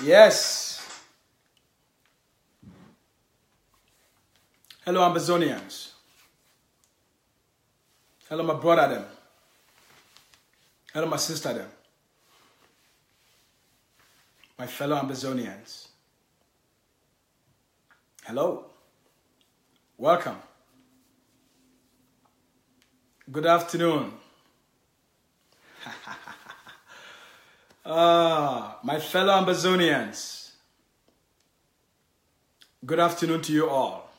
Yes. Hello, Amazonians. Hello, my brother them. Hello, my sister them. My fellow Amazonians. Hello. Welcome. Good afternoon. My fellow Amazonians. Good afternoon to you all.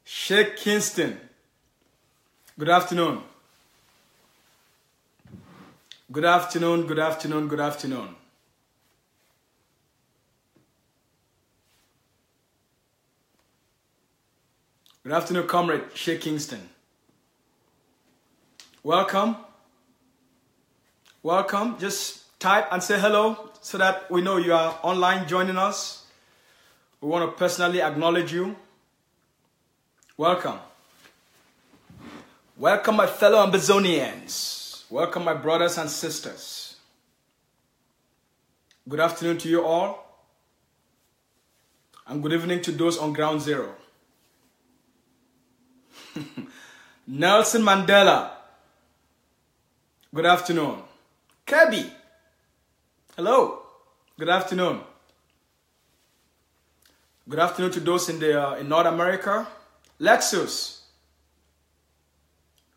Sheikh Kingston. Good afternoon. Good afternoon, good afternoon, good afternoon. Good afternoon, comrade Sheikh Kingston. Welcome. Welcome. Just type and say hello so that we know you are online joining us. We want to personally acknowledge you. Welcome. Welcome, my fellow Amazonians. Welcome, my brothers and sisters. Good afternoon to you all. And good evening to those on ground zero. Nelson Mandela. Good afternoon. Kirby. Hello. Good afternoon. Good afternoon to those in North America. Lexus.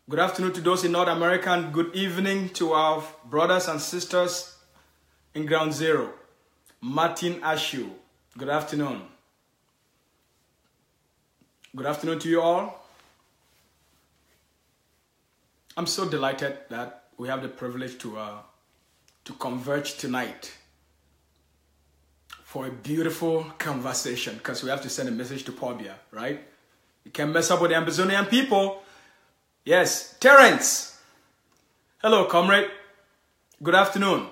Good afternoon to those in North America, and good evening to our brothers and sisters in ground zero. Martin Ashu. Good afternoon. Good afternoon to you all. I'm so delighted that we have the privilege to converge tonight for a beautiful conversation, because we have to send a message to Paul Biya, right? You can't mess up with the Amazonian people. Yes, Terrence. Hello, comrade. Good afternoon.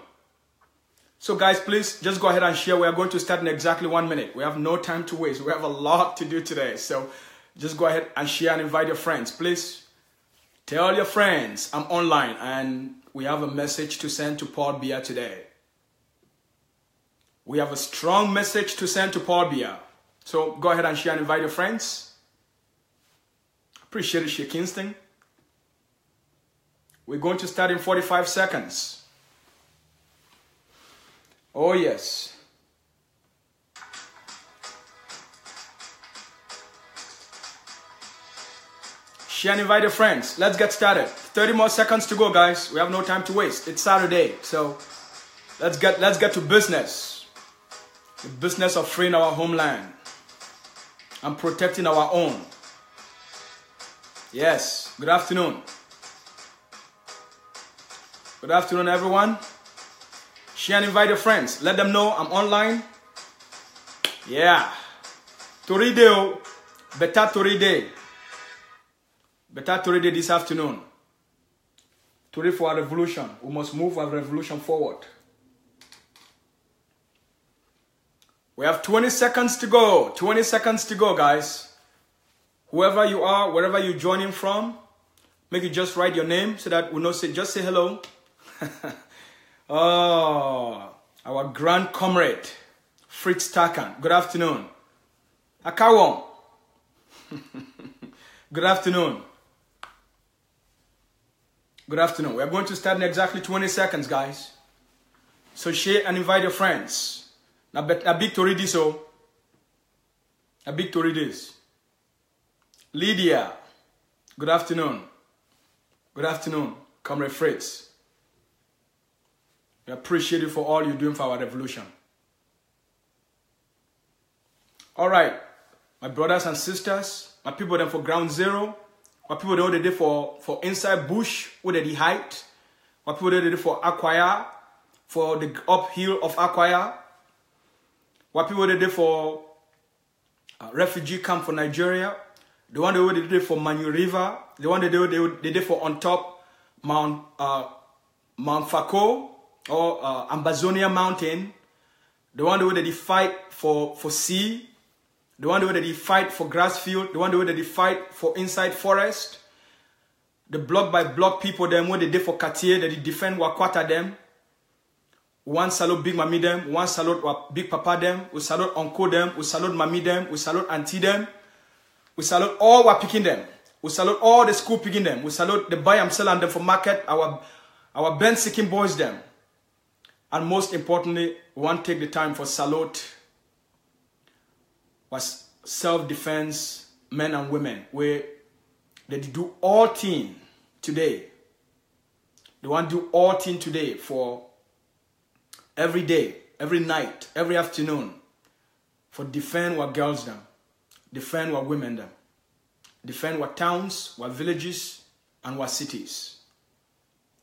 So guys, please just go ahead and share. We are going to start in exactly 1 minute. We have no time to waste. We have a lot to do today. So just go ahead and share and invite your friends. Please tell your friends I'm online and we have a message to send to Paul Biya today. We have a strong message to send to Paul Biya. So go ahead and share and invite your friends. Appreciate it, Sheikh Kingston. We're going to start in 45 seconds. Oh, yes. Share and invite your friends. Let's get started. 30 more seconds to go, guys. We have no time to waste. It's Saturday, so let's get to business. The business of freeing our homeland and protecting our own. Yes. Good afternoon. Good afternoon, everyone. Share and invite your friends. Let them know I'm online. Yeah. Toride, beta Toride. Better Toride this afternoon. Today for our revolution. We must move our revolution forward. We have 20 seconds to go. 20 seconds to go, guys. Whoever you are, wherever you're joining from, make you just write your name so that we know. Just say hello. Oh, our grand comrade, Fritz Takan. Good afternoon. Akawon. Good afternoon. Good afternoon. We are going to start in exactly 20 seconds, guys. So share and invite your friends. Now, a big to read this, oh. A big to read this. Lydia. Good afternoon. Good afternoon, Comrade Fritz. We appreciate you for all you're doing for our revolution. All right, my brothers and sisters, my people then for ground zero, my people that they did for inside bush, where they hide, my people that they did for Acquire, for the uphill of Acquire, what people they did for refugee camp for Nigeria, the one they did for Manu River, the one they did for on top Mount Fako or Ambazonia Mountain, the one they did fight for sea, the one that they fight for grass field, the one that they fight for inside forest, the block by block people them what they did for Cartier that they defend Wakwata them, We want salute big mommy them. We want salute big papa them. We salute uncle them. We salute mommy them. We salute auntie them. We salute all who are picking them. We salute all the school picking them. We salute the buy and sell and them for market. Our band seeking boys them. And most importantly, we want to take the time for salute was self-defense men and women where they do all thing today. They want to do all thing today for every day, every night, every afternoon for defend what girls them, defend what women them, defend what towns, what villages, and what cities.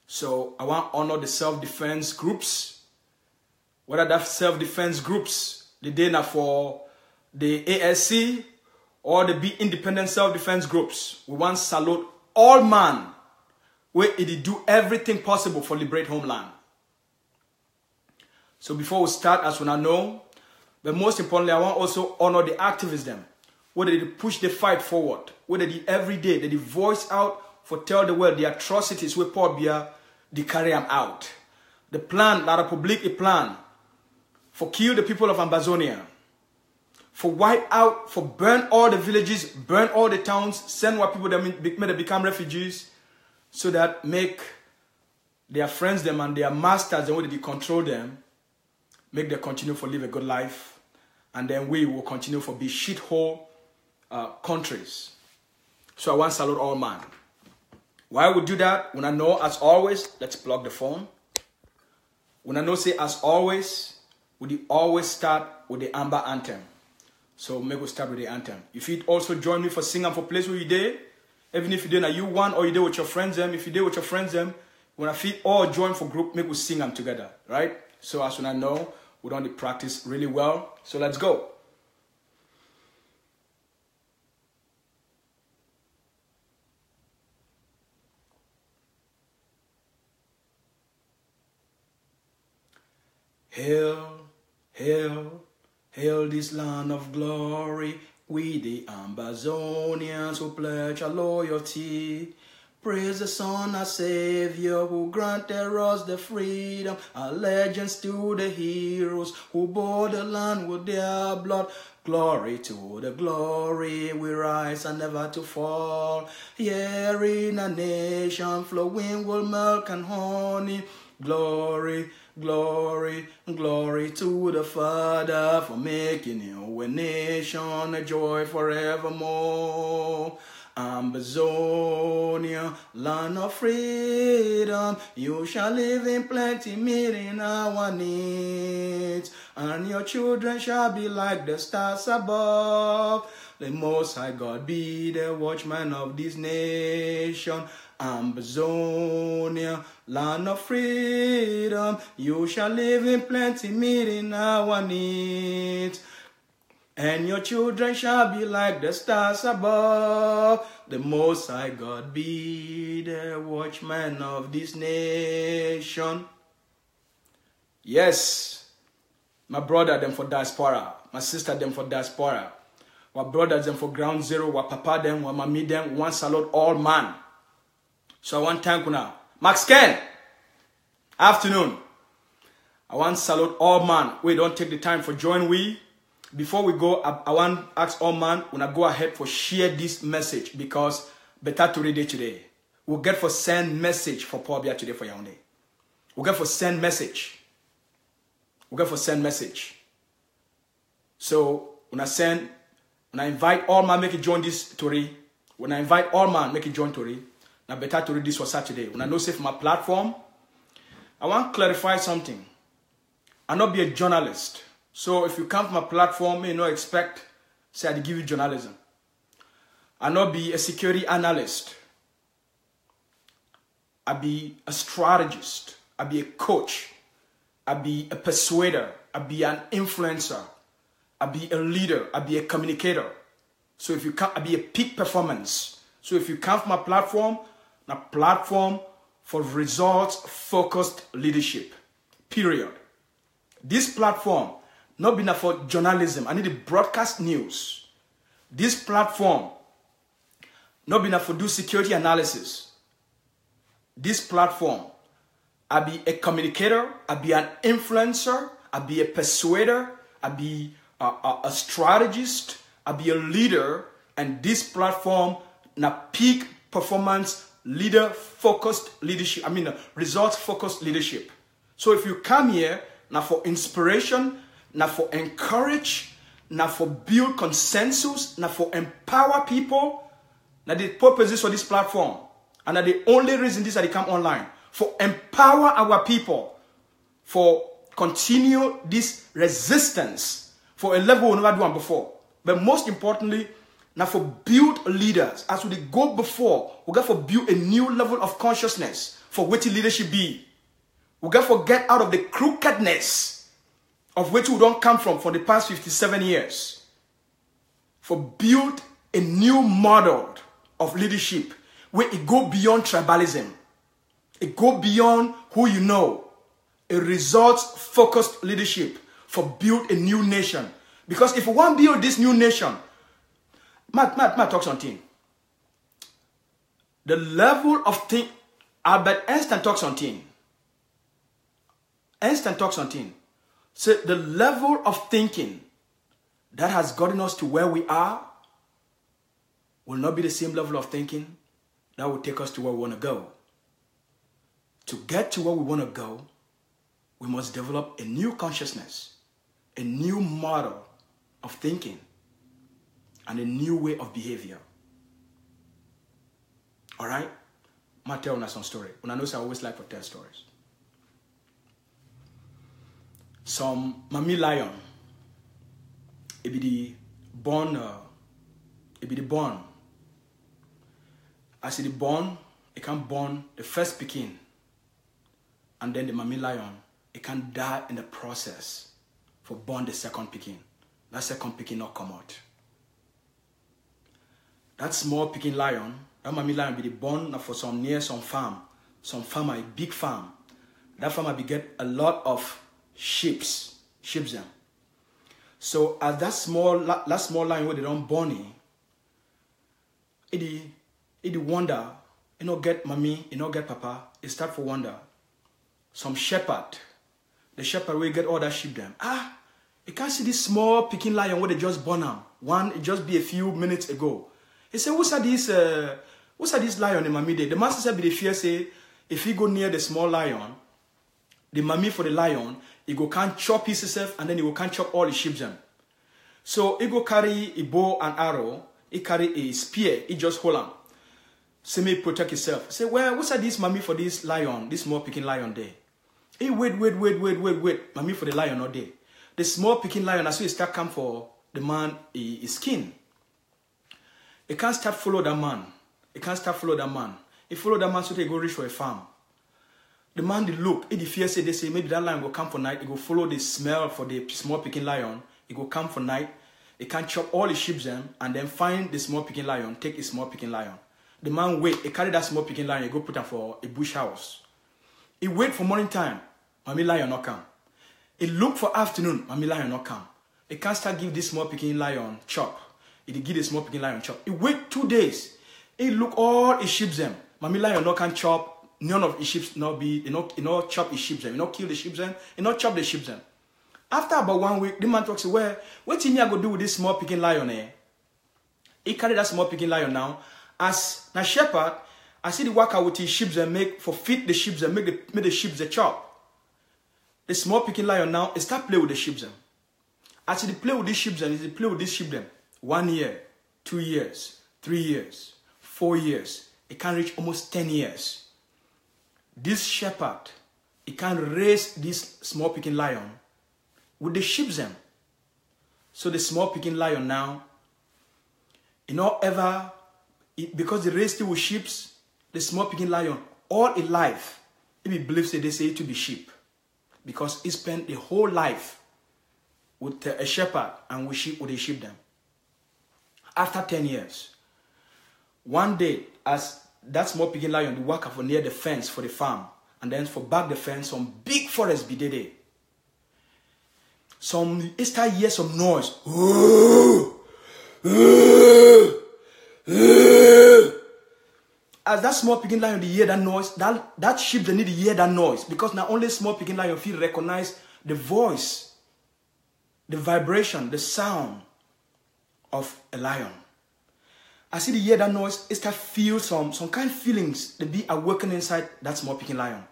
So I want to honor the self-defense groups, whether that self-defense groups, the data for the ASC or the Be Independent self-defense groups. We want to salute all man where it do everything possible for liberate homeland. So before we start, as we now know, but most importantly, I want also honor the activists them, where they push the fight forward, where they every day, they voice out for tell the world the atrocities where Paul Biya, they carry them out. The plan, La Republique, a plan for kill the people of Amazonia, for wipe out, for burn all the villages, burn all the towns, send what people that may become refugees, so that make their friends them and their masters and where they control them, make them continue for live a good life, and then we will continue for be shithole countries. So I want to salute all man. Why we do that? When I know, as always, let's plug the phone. When I know, say as always, we always start with the Amber Anthem. So maybe we'll start with the anthem. If you'd also join me for singing for place where you did, even if you did, you one or you did with your friends them. If you did with your friends them, when I feel all join for group, maybe we sing them together, right? So as soon as I know, we don't practice really well. So let's go. Hail, hail, hail this land of glory, we the Amazonians who pledge our loyalty. Praise the Son, our Savior, who granted us the freedom, allegiance to the heroes who bore the land with their blood. Glory to the glory, we rise and never to fall. Here in a nation flowing with milk and honey. Glory, glory, glory to the Father for making you a nation, a joy forevermore. Amazonia, land of freedom, you shall live in plenty, meeting our needs, and your children shall be like the stars above. The Most High God be the watchman of this nation. Amazonia, land of freedom, you shall live in plenty, meeting our needs, and your children shall be like the stars above. The Most High God be the watchman of this nation. Yes, my brother them for diaspora, my sister them for diaspora, my brothers them for ground zero, my papa them, my mommy them, one salute all man. So I want to thank you now. Max Ken, afternoon. I want to salute all man. We don't take the time for join we. Before we go, I want to ask all man, when I go ahead for share this message, because better to read it today. We'll get for send message for Paul Biya today for Yaoundé. We'll get for send message. We'll get for send message. So when I invite all man, make it join this story. When I invite all man, make it join story. Now better to read this for Saturday. When I know say for my platform, I want to clarify something. I'll not be a journalist. So if you come from my platform, you not expect, say I give you journalism. I'll not be a security analyst. I'll be a strategist. I'll be a coach. I'll be a persuader. I'll be an influencer. I'll be a leader. I'll be a communicator. So if you come, I'll be a peak performance. So if you come from my platform, a platform for results-focused leadership, period. This platform, not been for journalism, I need to broadcast news. This platform, not been for do security analysis. This platform, I be a communicator, I be an influencer, I be a persuader, I be a strategist, I be a leader, and this platform na peak performance leader focused leadership. I mean results focused leadership. So if you come here now for inspiration, now for encourage, now for build consensus, now for empower people, now the purpose is for this platform. And the only reason this that they come online for empower our people, for continue this resistance for a level we never done before. But most importantly, now for build leaders as we go before, we got to build a new level of consciousness for what leadership be. We got to get out of the crookedness of which we don't come from for the past 57 years. For build a new model of leadership where it go beyond tribalism. It go beyond who you know. A results-focused leadership for build a new nation. Because if we want to build this new nation, Matt talk something. The level of thing, Albert Einstein talks something. Einstein talks something. So the level of thinking that has gotten us to where we are will not be the same level of thinking that will take us to where we want to go. To get to where we want to go, we must develop a new consciousness, a new model of thinking, and a new way of behavior. All right? I'm going to tell you some story. When I know I always like to tell stories. Some mommy lion, it be the born, As it born, it can born the first Pekin, and then the mommy lion, it can die in the process for born the second Pekin. That second Pekin not come out. That small Pekin lion, that mommy lion be the born for some near some farmer, a big farm. That farmer be get a lot of sheep them. So as that small lion where they don't born it wonder, you know, get mommy, you know, get papa, it start for wonder. Some shepherd, the shepherd will get all that sheep them. You can't see this small Pekin lion where they just born them. One, it just be a few minutes ago. He said, what's this lion in mommy day? The master said, be the fear say, if he go near the small lion, the mommy for the lion, he go can't chop himself and then he go can't chop all the sheep them. So he go carry a bow and arrow, he carry a spear, he just hold on. Say me protect himself. Say, well, what's this mommy for this lion, this small Pekin lion there? Hey, wait. Mommy for the lion not there. The small Pekin lion, as we start come for the man, his skin. He can't start follow that man. He follow that man so they go reach for a farm. The man, they look, he the fear say, they say, maybe that lion will come for night. He go follow the smell for the small Pekin lion. He go come for night. He can chop all the sheep them and then find the small Pekin lion, take a small Pekin lion. The man wait, he carry that small Pekin lion, he go put him for a bush house. He wait for morning time, mommy lion not come. He look for afternoon, mommy lion not come. He can't start give this small Pekin lion chop. He give the small Pekin lion chop. He wait 2 days. He look all his sheep them. Mommy lion not can chop. None of his sheep not be, you know, chop his sheep them. You know, kill the sheep them. You know, chop the sheep them. After about 1 week, the man talks, well, what thing you go do with this small Pekin lion eh? He carry that small Pekin lion now. As na shepherd, I see the worker with his sheep and make for feed the sheep and make the sheep the chop. The small Pekin lion now he start play with the sheep them. As he play with these sheep and he play with these sheep them 1 year, 2 years, 3 years, 4 years. It can reach almost 10 years. This shepherd, he can raise this small Pekin lion with the sheep them. So the small Pekin lion now, you know, because they raised it with sheep, the small Pekin lion, all in life, he believes that they say it to be sheep. Because he spent the whole life with a shepherd and with the sheep them. After 10 years, one day, as that small Pekin lion, the worker for near the fence for the farm, and then for back the fence, some big forest be there. He start hear some noise. as that small picking lion, they hear that noise, that sheep, they need to hear that noise. Because not only small picking lion feel recognize the voice, the vibration, the sound of a lion. As they hear that noise, it start feel some kind of feelings they be awakened inside that small picking lion.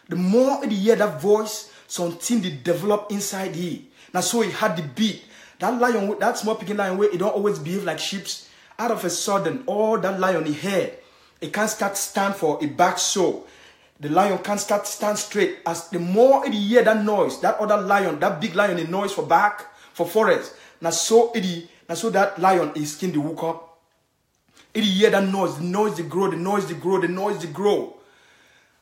The more they hear that voice, something they develop inside he. Now so he had the beat. That lion, that small picking lion, where it don't always behave like sheep. Out of a sudden, all that lion he hear, it can't start stand for a back so. The lion can't start stand straight. As the more it hear that noise, that other lion, that big lion, the noise for back, for forest. Now so that lion is skin the woke up. It hear that noise, the noise they grow, the noise they grow, the noise they grow.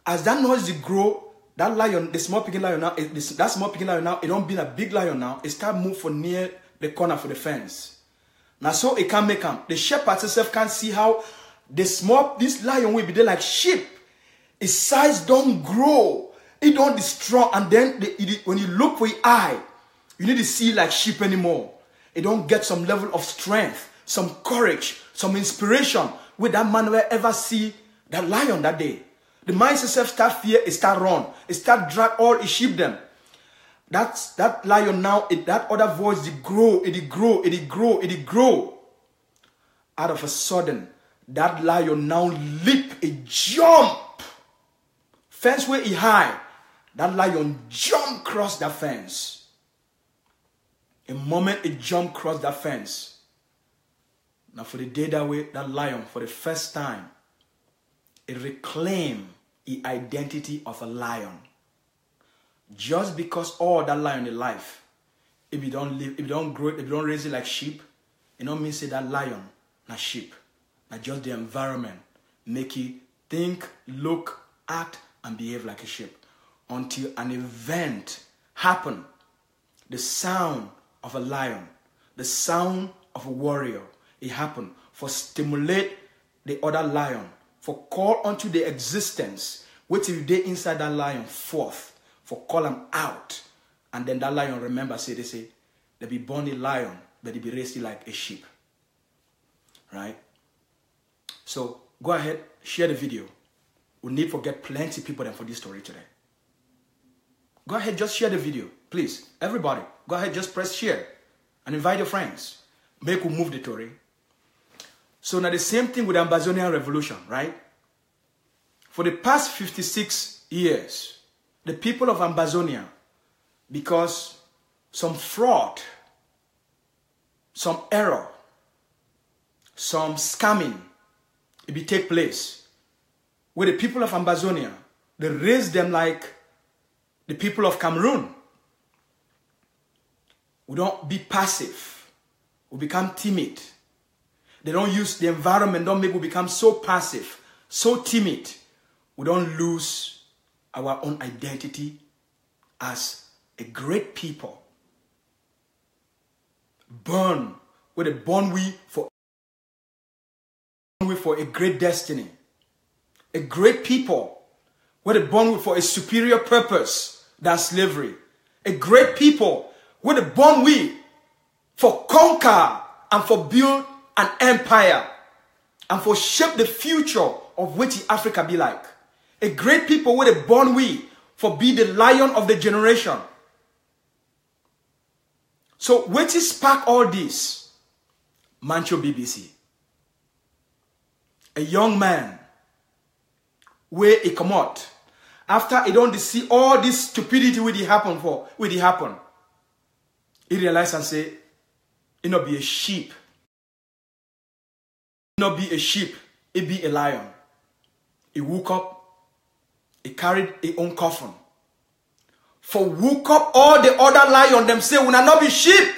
As that noise they grow, that lion, the small picking lion now, that small picking lion now, it don't be a big lion now. It start move for near the corner for the fence. Now so it can make them. The shepherd itself can't see how this lion will be there like sheep. Its size don't grow. It don't be strong. And then when you look for your eye, you need to see like sheep anymore. It don't get some level of strength, some courage, some inspiration where that man will ever see that lion that day. The mind itself start fear, it start run. It start drag all his sheep them. That lion now, that other voice, it grow. Out of a sudden, that lion now leap, it jump. Fence where he high, that lion jump across that fence. A moment it jump across that fence. Now for the day that way, that lion, for the first time, it reclaim the identity of a lion. Just because all that lion in life, if you don't live, if you don't grow, if you don't raise it like sheep, it don't mean say that lion, not sheep. Not just the environment make you think, look, act, and behave like a sheep. Until an event happen, the sound of a lion, the sound of a warrior, it happen for stimulate the other lion, for call unto the existence, which if they inside that lion forth, for call them out. And then that lion, remember, they say, they be born a lion, but they be raised like a sheep. Right? So, go ahead, share the video. We need to get plenty of people then for this story today. Go ahead, just share the video. Please, everybody, go ahead, just press share. And invite your friends. Make we move the story. So now the same thing with the Amazonian Revolution, right? For the past 56 years, the people of Amazonia, because some fraud, some error, some scamming, it be take place, where the people of Amazonia, they raise them like the people of Cameroon. We don't be passive. We become timid. They don't use the environment, don't make we become so passive, so timid. We don't lose our own identity as a great people. Born with a born we for a great destiny. A great people with a born for a superior purpose than slavery. A great people with a born we for conquer and for build an empire and for shape the future of which Africa be like. A great people with a born we for be the lion of the generation. So which is spark all this? Mancho Bibixy. A young man where he come out after he don't see all this stupidity will it happen. He realize and say, it not be a sheep. It not be a sheep, it be a lion. He woke up. He carried his own coffin. For woke up all the other lion, them say, we not be sheep.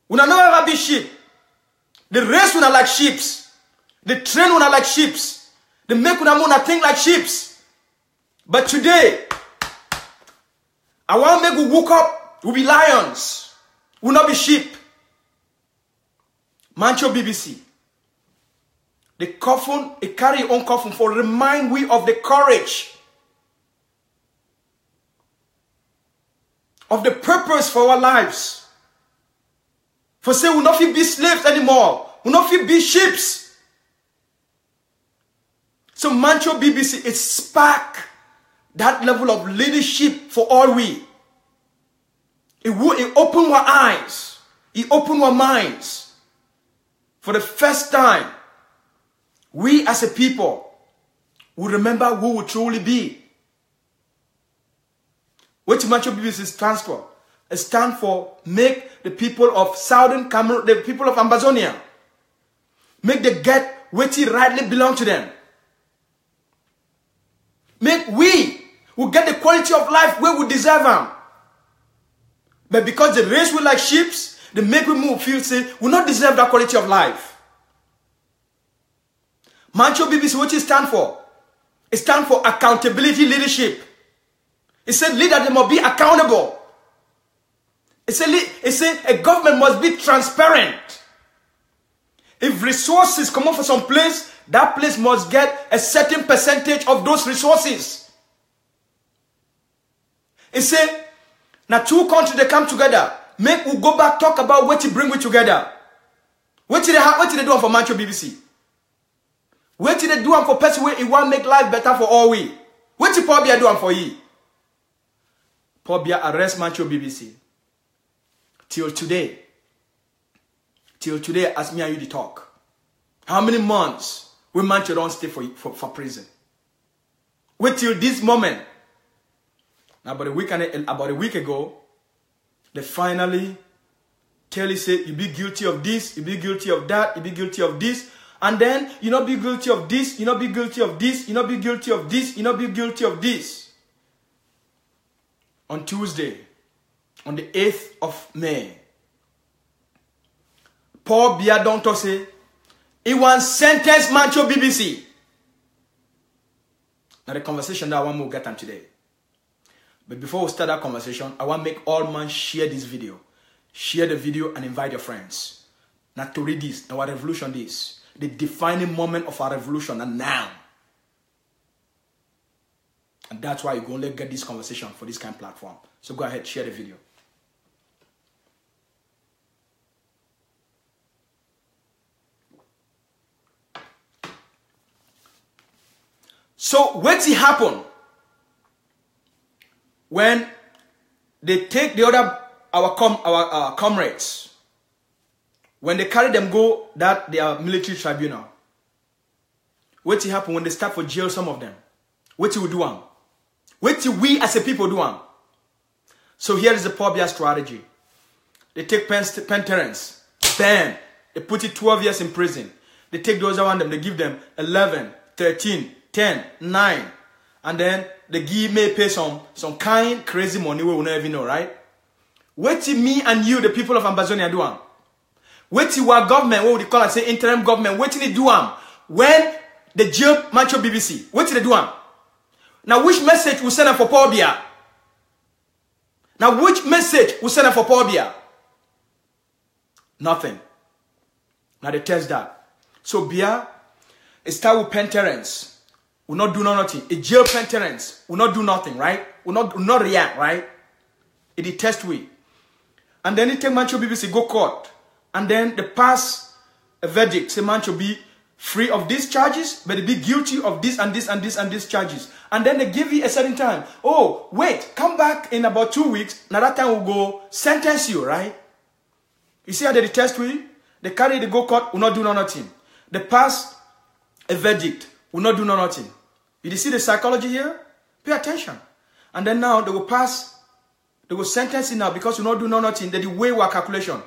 We not ever be sheep. The race we not like sheeps. The train we not like sheeps. The make we not think like sheeps. But today, I want to make we woke up, we be lions. We not be sheep. Mancho Bibixy. The coffin, he carry his own coffin for remind we of the courage, of the purpose for our lives. For say we not feel be slaves anymore. We not feel be sheeps. So Mancho Bibixy, it sparked that level of leadership for all we. It opened our eyes. It opened our minds. For the first time, we as a people will remember who we truly be. What Mancho Bibixy stands for? It stands for make the people of Southern Cameroon, the people of Amazonia, make them get what rightly belong to them. Make we will get the quality of life where we deserve them. But because they raise we like sheep, they make we move feel say we not deserve that quality of life. Mancho Bibixy, what it stand for? It stands for accountability leadership. It said leaders, they must be accountable. It said a government must be transparent. If resources come up for some place, that place must get a certain percentage of those resources. It said, now two countries, they come together. Make we go back, talk about what you bring we together. What did they do for Mancho Bibixy? What did they do for person where it want make life better for all we? What did Paul Biya do for you? Paul Biya arrest Mancho Bibixy. Till today, as me and you talk, how many months will Mancho don't stay for prison? Wait till this moment. Now, about a week ago, they finally tell you, say, you be guilty of this, you be guilty of that, you be guilty of this, and then you not be guilty of this, you not be guilty of this, you not be guilty of this, you not be guilty of this. On Tuesday, on the 8th of May, Paul Biya don't talk say, he wants sentence Mancho Bibixy. Now the conversation that I want to get on today. But before we start that conversation, I want to make all man share this video. Share the video and invite your friends. Now to read this, our revolution this. The defining moment of our revolution and now. And that's why you go only get this conversation for this kind of platform. So go ahead, share the video. So what's it happen when they take the other our comrades, when they carry them go that they are military tribunal? What's it happen when they start for jail some of them? What you do them? What we as a people do them? So here is the Paul Biya strategy. They take penitents, bam, they put it 12 years in prison. They take those around them, they give them 11, 13, 10, 9, and then they may pay some kind crazy money we will never even know, right? What me and you, the people of Amazonia, do? What our government, what would they call it, say interim government, what they do when they jail Mancho Bibixy? What they do? Now which message we send them for Paul Biya? Now which message we send them for Paul Biya? Nothing. Now they test that. So Biya, it start with penitents. Will not do nothing. A jail penitents will not do nothing, right? Will not react, right? It is test we. And then it take Mancho Bibixy go court. And then they pass a verdict. Say Mancho be free of these charges, but they be guilty of this and this and this and these charges. And then they give you a certain time. Oh, wait, come back in about 2 weeks. Now that time will go sentence you, right? You see how they test we? They carry the go court, will not do nothing. They pass a verdict, will not do nothing. You see the psychology here? Pay attention. And then now they will pass, they will sentence you now because you not do nothing. They will weigh our calculation.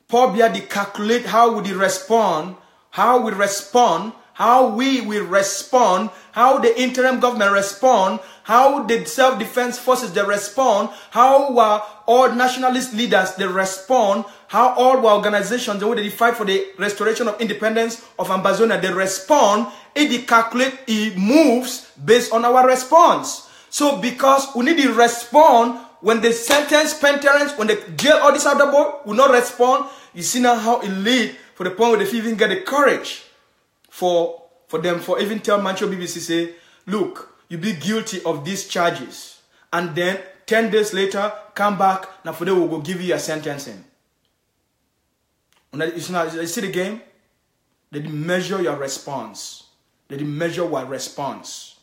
Paul Biya, they calculate how would he respond, how we respond, how we will respond, how the interim government respond, how the self-defense forces they respond, how all nationalist leaders they respond, how all our organizations the way they fight for the restoration of independence of Amazonia they respond. It calculate, it moves based on our response. So because we need to respond when they sentence penitents, when they jail all this other boy, will not respond. You see now how it lead for the point where they even get the courage for them for even tell Mancho Bibixy say, look, you be guilty of these charges. And then 10 days later, come back, now for them we'll go give you a sentencing. You see the game? They measure your response. They didn't measure what response.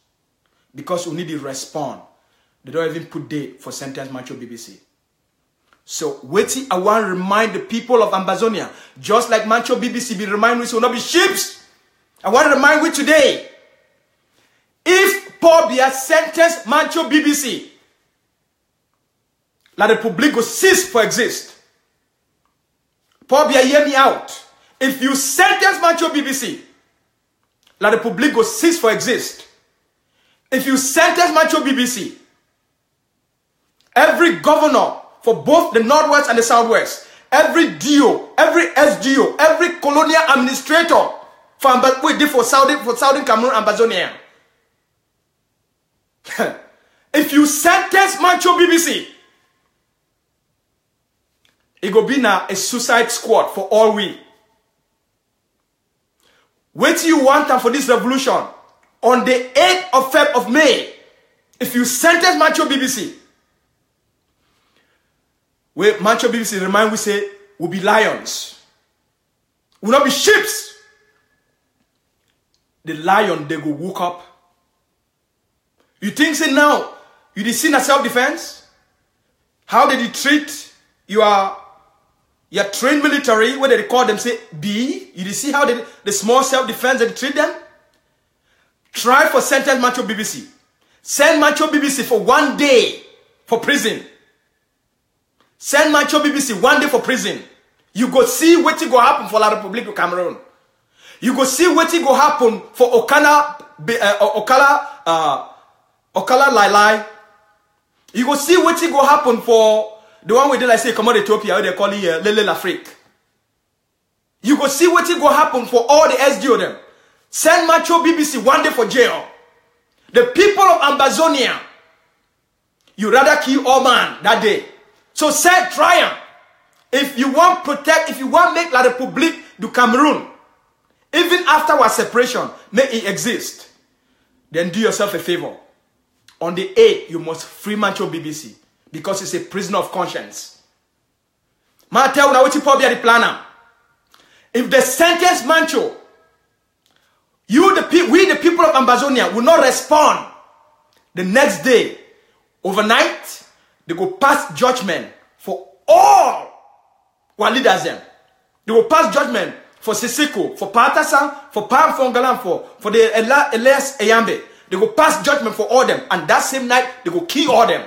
Because we need to respond. They don't even put date for sentence Mancho Bibixy. So, waiting, I want to remind the people of Ambazonia, just like Mancho Bibixy be remind we will not be sheeps. I want to remind you today, if Paul Biya sentence Mancho Bibixy, la Republique will cease for exist. Paul Biya, hear me out. If you sentence Mancho Bibixy, la Republique will cease for exist. If you sentence Mancho Bibixy, every governor for both the Northwest and the Southwest, every DO, every SGO, every colonial administrator for Southern Cameroon and Ambazonia. If you sentence Mancho Bibixy, it go be now a suicide squad for all we. What you want for this revolution on the 8th of May, if you sentence Mancho Bibixy, where Mancho Bibixy remind we say we'll be lions, will not be sheep. The lion they go woke up. You think say now you did see a self-defense? How did you treat your trained military, where they call them say B? You did see how the small self-defense they treat them? Try for sentence Mancho Bibixy. Send Mancho Bibixy for 1 day for prison. Send Mancho Bibixy 1 day for prison. You go see what go happen for La Republique of Cameroon. You go see what go happen for Okala Lai. You go see what go happen for the one we did like say come on Ethiopia, where they call it Lele l'Afrique. You go see what go happen for all the SGO them. Send Mancho Bibixy 1 day for jail. The people of Ambazonia, you rather kill all man that day. So say triumph. If you want protect, if you want make La Republique du Cameroon, even after our separation, may it exist, then do yourself a favor. On the 8th, you must free Mancho Bibixy because it's a prisoner of conscience. Ma tell you now what you probably are the planner. If they sentence Mancho, we the people of Ambazonia will not respond. The next day, overnight, they go pass judgment for all our leaders them. They will pass judgment for Sisiko, for Patasan, for Pam Fongalan, for the Elias Eyambe. They go pass judgment for all them. And that same night, they go kill all them.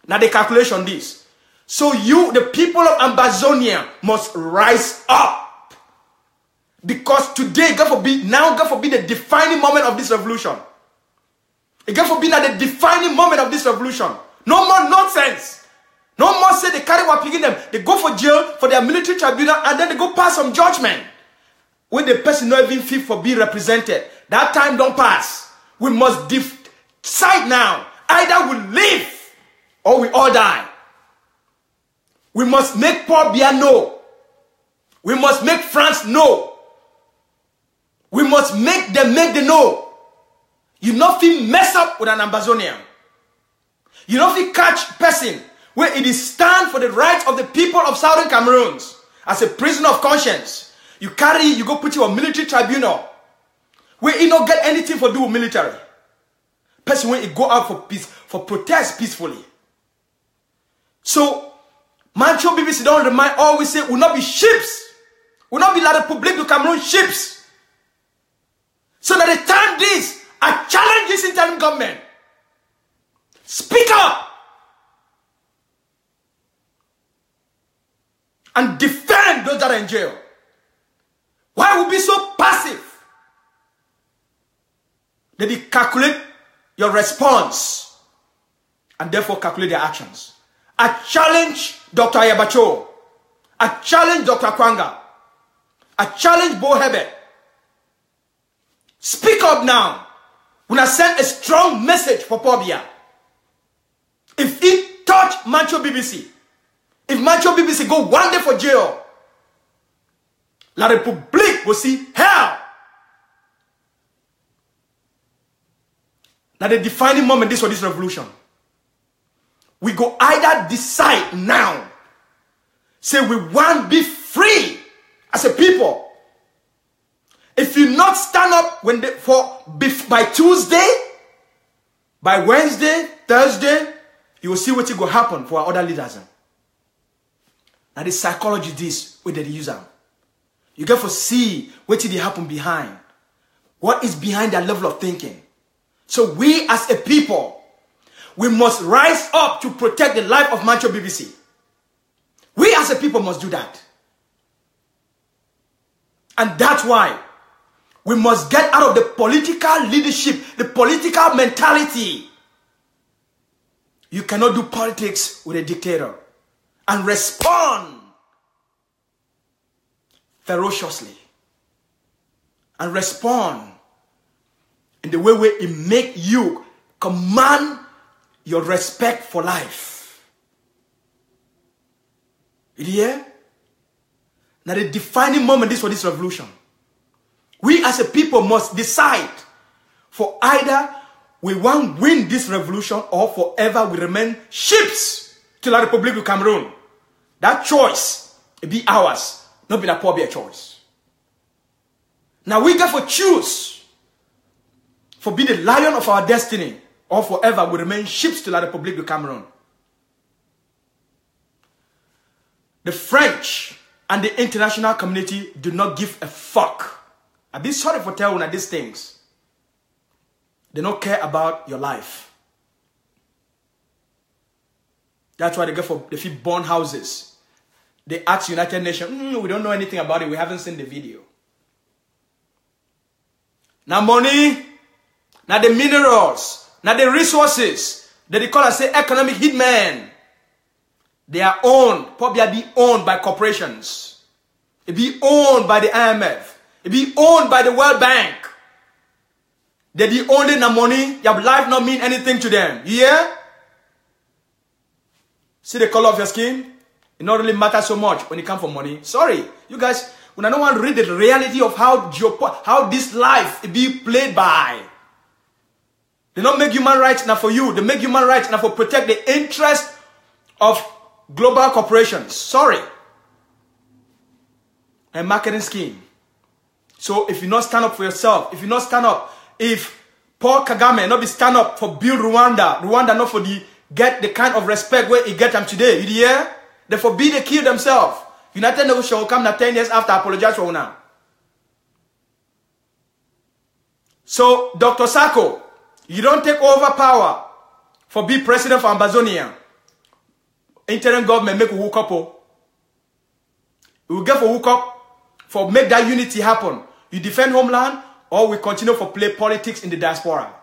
Now they calculation this. So you, the people of Ambazonia, must rise up. Because today, God forbid the defining moment of this revolution. God forbid that the defining moment of this revolution. No more nonsense. No more say they carry what picking them. They go for jail for their military tribunal and then they go pass some judgment. When the person not even fit for being represented. That time don't pass. We must decide now. Either we live or we all die. We must make Paul Biya know. We must make France know. We must make them know. You not feel mess up with an Ambazonian. You don't feel catch person where it is stand for the rights of the people of Southern Cameroons as a prisoner of conscience. You go put you on military tribunal where you don't get anything for do with military. Person when you go out for peace, for protest peacefully. So, Mancho Bibixy don't remind, always say, will not be ships. Will not be La Republique du Cameroon ships. So that the time this, I challenge this interim government. Speak up. And defend those that are in jail. Why would be so passive? They calculate your response and therefore calculate their actions. I challenge Dr. Ayabacho. I challenge Dr. Kwanga. I challenge Bo Hebert. Speak up now. When I send a strong message for Paul Biya. If it touch Mancho Bibixy, if Mancho Bibixy go 1 day for jail, La Republique will see hell. Now the defining moment this for this revolution. We go either decide now, say we want to be free as a people. If you not stand up by Tuesday, by Wednesday, Thursday, you will see what will happen for our other leaders. Now the psychology this way they use them. You get to see what did happen behind. What is behind that level of thinking. So we as a people, we must rise up to protect the life of Mancho Bibixy. We as a people must do that. And that's why we must get out of the political leadership, the political mentality. You cannot do politics with a dictator and respond ferociously and respond in the way where it make you command your respect for life. You hear? Now the defining moment is for this revolution. We as a people must decide for either we want to win this revolution or forever we remain ships to the Republic of Cameroon. That choice, it be ours, not be that poor be a choice. Now we get to choose for be the lion of our destiny or forever we remain ships to the Republic of Cameroon. The French and the international community do not give a fuck. I be sorry for telling you these things. They don't care about your life. That's why they go for the few burn houses. They ask United Nations, we don't know anything about it. We haven't seen the video. Now money, now the minerals, now the resources that they call us say economic hitmen. They are owned, probably be owned by corporations. It be owned by the IMF. It be owned by the World Bank. They the only na money, your life not mean anything to them. Yeah? See the color of your skin? It not really matter so much when it comes for money. Sorry, you guys, when I don't want to read the reality of how this life it be played by. They don't make human rights now for you. They make human rights now for protect the interest of global corporations. Sorry. A marketing scheme. So if you not stand up for yourself, if you not stand up, if Paul Kagame not be stand up for build Rwanda not for the get the kind of respect where he get them today, you hear? They forbid they kill themselves. United Nations will come now 10 years after apologize for now. So Dr. Sako, you don't take over power for be president for Amazonia. Interim government make a hook up. We will get for hook up for make that unity happen. You defend homeland or we continue for play politics in the diaspora.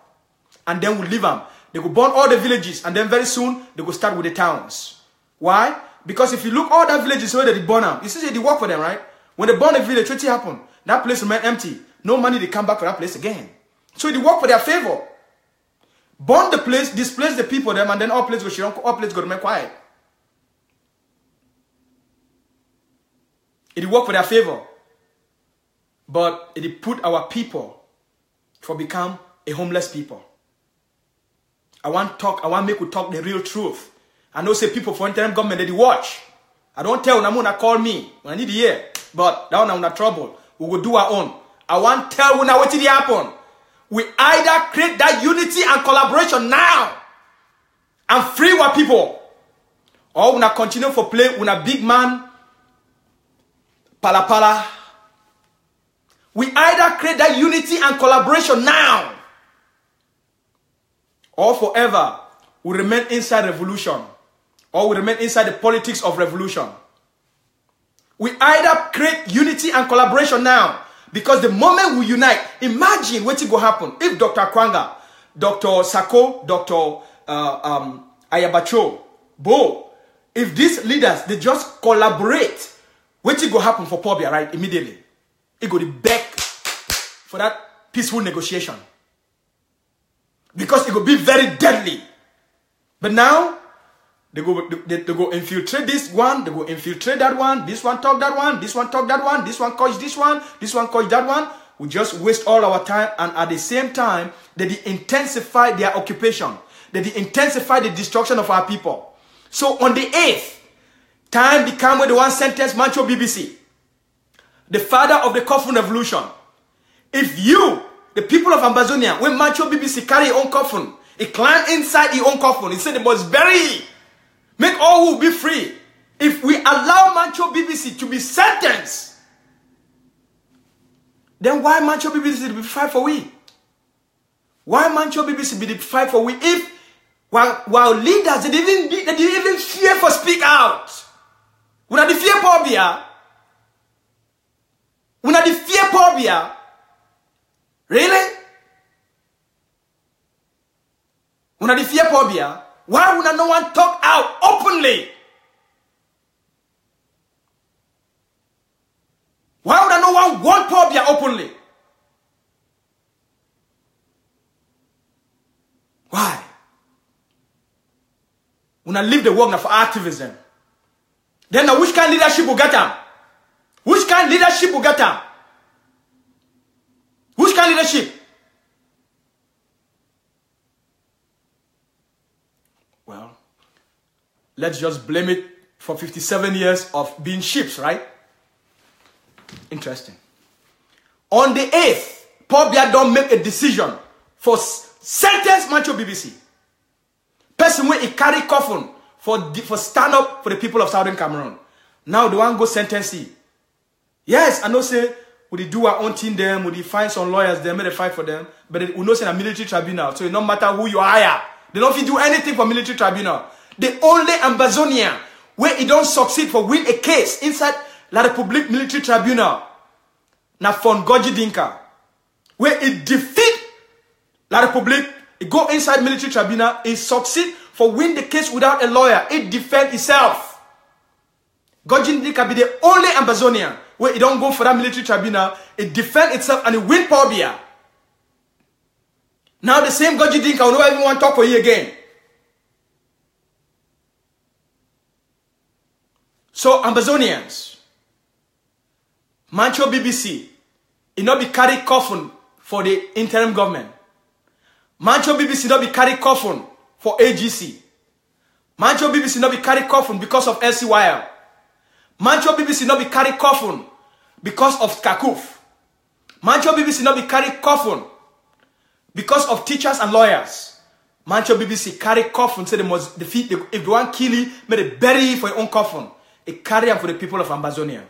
And then we leave them. They go burn all the villages and then very soon they go start with the towns. Why? Because if you look all that villages where they burn them, you see they work for them, right? When they burn a village, what happen? That place remain empty. No money they come back for that place again. So they work for their favor. Burn the place, displace the people them, and then all places go remain quiet. It work for their favor. But it put our people for become a homeless people. I want make we talk the real truth. I know say people for interim government they watch. I don't tell them to call me when I need to hear. But that one I'm not trouble. We will do our own. I want to tell you now what did happen. We either create that unity and collaboration now and free our people, or we not continue for play with a big man pala. We either create that unity and collaboration now, or forever we remain inside revolution, or we remain inside the politics of revolution. We either create unity and collaboration now, because the moment we unite, imagine what will happen if Dr. Kwanga, Dr. Sako, Dr. Ayabacho, Bo, if these leaders, they just collaborate, what will happen for Pobia, right? Immediately. It go to beg for that peaceful negotiation. Because it will be very deadly. But now, they go infiltrate this one, they go infiltrate that one, this one talk that one, this one talk that one, this one coach this one coach that one. We just waste all our time, and at the same time, they intensify their occupation. They intensify the destruction of our people. So on the 8th, time became when the one sentence Mancho Bibixy, the father of the Kofun Revolution. If you, the people of Ambazonia, when Mancho Bibixy carry your own coffin, he climb inside your own coffin, he said they must bury, make all who be free. If we allow Mancho Bibixy to be sentenced, then why Mancho Bibixy to be fight for we? Why Mancho Bibixy be the fight for we? If while leaders they didn't even fear for speak out. We not the fear Biya. We not the fear Biya. Really? We not the fear Biya. Why would no one talk out openly? Why would no one want Biya openly? Why? We not leave the work now for activism. Then now which kind of leadership will get them? Which kind of leadership will get them? Which kind of leadership? Well, let's just blame it for 57 years of being sheeps, right? Interesting. On the 8th, Biya don't make a decision for sentence Mancho Bibixy. Person when he carry coffin for stand up for the people of Southern Cameroon. Now the one go sentence he. Yes, I know say we do our own thing them, we find some lawyers them, may they fight for them, but we know say a military tribunal, so it no matter who you hire, they don't fit do anything for military tribunal. The only Ambazonia where it don't succeed for win a case inside La Republique military tribunal, na from Goji Dinka, where it defeat La Republique, it go inside military tribunal, it succeed for win the case without a lawyer, it defend itself. Goji Dinka be the only Ambazonia where it don't go for that military tribunal, it defend itself and it win Biya. Now the same Goji Dinka will never even want to talk for you again. So Ambazonians, Mancho Bibixy, it not be carry coffin for the interim government. Mancho Bibixy not be carry coffin for AGC. Mancho Bibixy not be carry coffin because of LCYL. Mancho Bibixy not be carry coffin because of Kakuf. Mancho Bibixy not be carry coffin because of teachers and lawyers. Mancho Bibixy carry coffin, say they must defeat, if they want kill you, may they bury you for your own coffin. It carry them for the people of Ambazonia.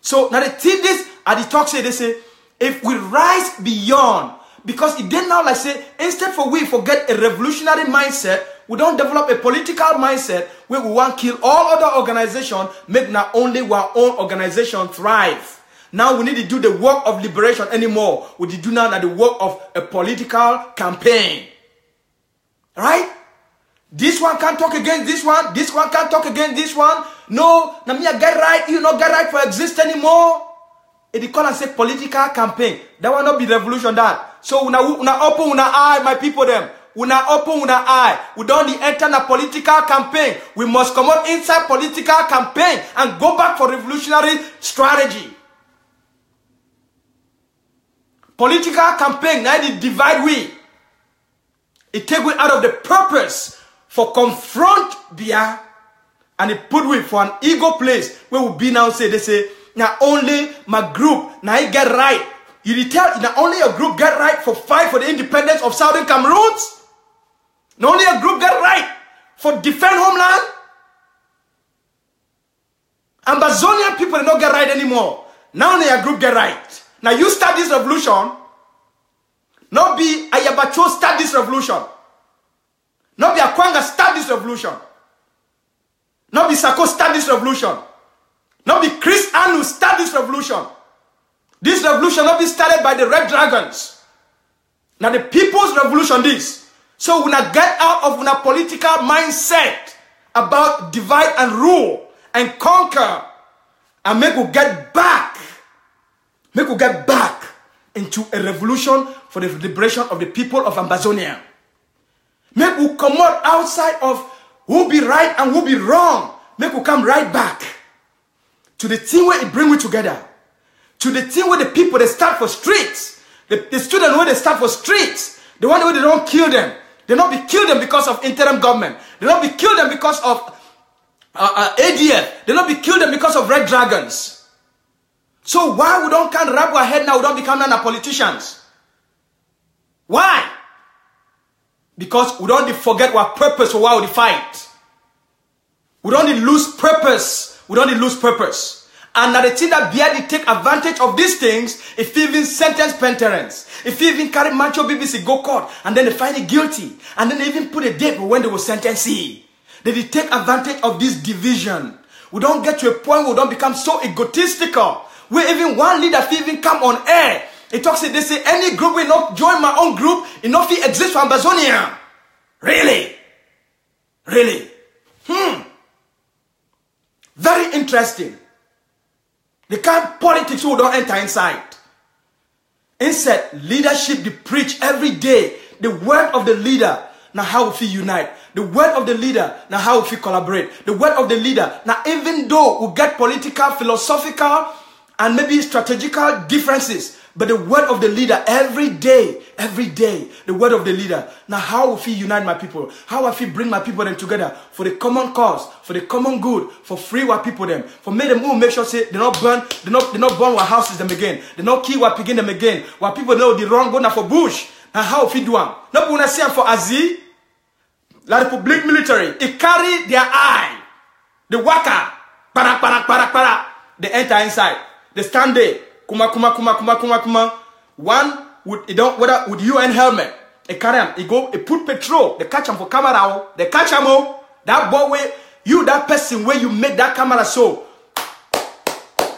So now they think this, at the talk say, they say, if we rise beyond, because it then now like say, instead for we forget a revolutionary mindset, we don't develop a political mindset where we want to kill all other organizations, make not only our own organization thrive. Now we need to do the work of liberation anymore. We do now the work of a political campaign. Right? This one can't talk against this one. This one can't talk against this one. No, now me I get right. You not get right for exist anymore. It call and say political campaign. That will not be revolution. That. So una open una eye, my people them. Una open una eye. We don't enter a political campaign. We must come out inside political campaign and go back for revolutionary strategy. Political campaign now it divide we. It take we out of the purpose for confront Biya, and it put we for an ego place where we be now say, they say, now only my group, now I get right. You tell, now only your group get right for fight for the independence of Southern Cameroons? Now only your group get right for defend homeland? Ambazonian people don't get right anymore. Now only your group get right. Now you start this revolution, not be Ayabacho start this revolution. Not be Akwanga start this revolution. Not be Sako start this revolution. Not be Chris Anu start this revolution. This revolution not be started by the Red Dragons. Now the people's revolution this. So we not get out of una political mindset about divide and rule and conquer. And make we get back. Make we get back into a revolution for the liberation of the people of Ambazonia. Make we come out outside of who be right and who be wrong. Make we come right back to the thing where it bring we together. To the thing where the people they start for streets. The students where they start for streets. The one where they don't kill them. They not be kill them because of interim government. They not be kill them because of ADF. They not be kill them because of Red Dragons. So why we don't can't wrap our head now, we don't become none politicians? Why? Because we don't forget our purpose for why we fight. We don't lose purpose. We don't lose purpose. And now the thing that Biya take advantage of these things, if he even sentence parents, if he even carry Mancho Bibixy go court, and then they find him guilty, and then they even put a date for when they will sentence him. They take advantage of this division. We don't get to a point where we don't become so egotistical. Where even one leader if even come on air, it talks, they say any group will not join my own group, it not exist for Amazonia. Really? Really? Very interesting. The kind of politics who don't enter inside. Instead, leadership they preach every day. The word of the leader, now how we unite. The word of the leader, now how we collaborate. The word of the leader, now even though we get political, philosophical, and maybe strategical differences, but the word of the leader every day, the word of the leader. Now how we unite my people? How I bring my people them together for the common cause, for the common good, for free our people them, for make them who make sure say they not burn our houses them again, they not kill our begin them again. While people know the wrong go now for bush. Now how we do them? Not when I see them for Azi, La Republic military, it carry their eye, the waka, para, they enter inside, they stand there. Kuma. One with with UN helmet. They carry him. They put petrol. They catch him for camera. They catch him. That boy way you that person where you make that camera so.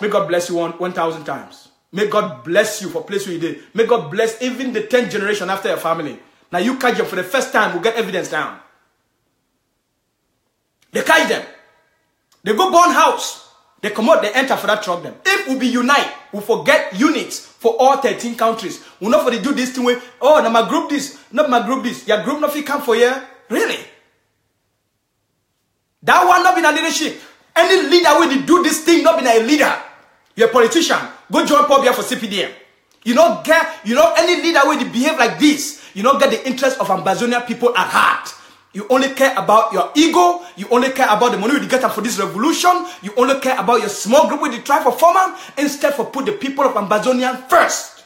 May God bless you 1,000 times. May God bless you for place where you did. May God bless even the 10th generation after your family. Now you catch them for the first time. We'll get evidence down. They catch them. They go burn house. They come out, they enter for that truck them. If we be unite, we forget units for all 13 countries. We not for they do this thing with, oh, now my group this, not my group this. Your group not come for here. Really? That one not been a leadership. Any leader will do this thing, not been a leader. You're a politician. Go join Pobia for CPDM. You don't get, any leader will behave like this. You don't get the interest of Amazonian people at heart. You only care about your ego. You only care about the money you get for this revolution. You only care about your small group with the try for former instead for put the people of Amazonian first.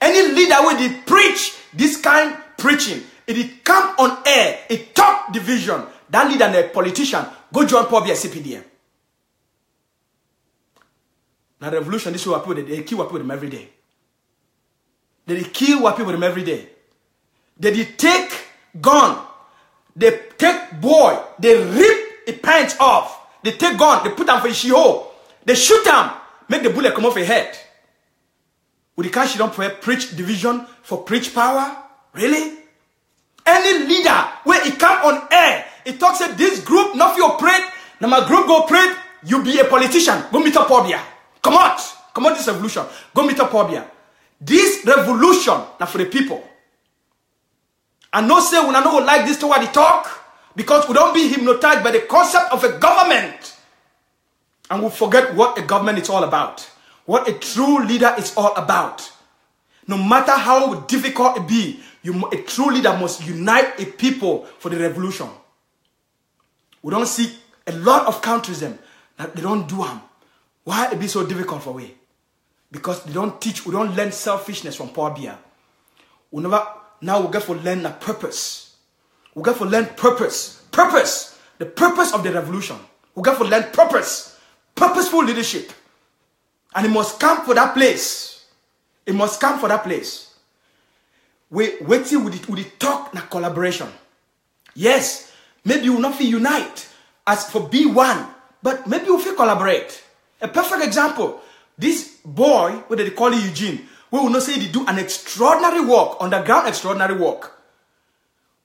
Any leader will preach this kind preaching, it come on air, it talk division. That leader and a politician go join Pobia CPDM. Now the revolution, this is what people they kill what people them every day. They kill what people them every day. They take gun. They take boy, they rip the pants off. They take gun, they put them for a shiho. They shoot them, make the bullet come off a head. Would the country don't preach division for preach power? Really? Any leader, where it come on air, it talks that this group not for operate, now my group go operate, you be a politician. Go meet up Pobia. Come out this revolution. Go meet up Pobia. This revolution, now for the people. And no say we don't like this to what they talk because we don't be hypnotized by the concept of a government. And we forget what a government is all about. What a true leader is all about. No matter how difficult it be, a true leader must unite a people for the revolution. We don't see a lot of countries them that they don't do them. Why it be so difficult for we? Because they don't teach, we don't learn selfishness from poor Biya. We never. Now we get to learn a purpose. We get to learn purpose. Purpose. The purpose of the revolution. We get to learn purpose. Purposeful leadership. And it must come for that place. It must come for that place. We waiting with the talk and collaboration. Yes, maybe we will not feel unite as for B1, but maybe we'll feel collaborate. A perfect example. This boy, what they call it Eugene, we will not say they do an extraordinary work, underground extraordinary work.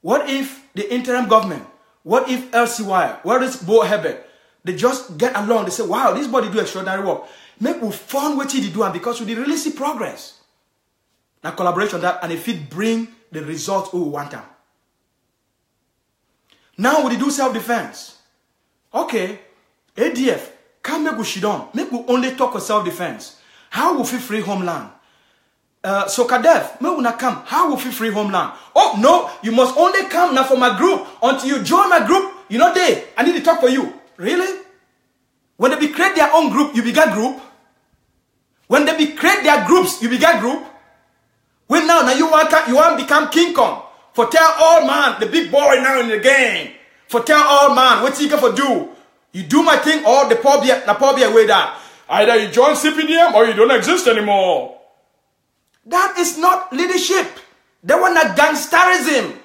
What if the interim government, what if LCY, what is Bo Herbert, they just get along, they say, wow, this body do extraordinary work. Make we fund what they do, and because we really see progress. Now collaboration that, and if it bring the results we want them. Now we do self-defense. Okay, ADF, can't make we shit on. Make we only talk of self-defense. How will we free homeland? So Kadef, may we not come. How will we free homeland? Oh no, you must only come now for my group. Until you join my group, you're not there. I need to talk for you. Really? When they create their own group, you become group. When they create their groups, you get group. When now you want to become King Kong. For tell all man, the big boy now in the game. For tell all man, what you gonna do? You do my thing or the poor way that. Either you join CPDM or you don't exist anymore. That is not leadership. That was not gangsterism.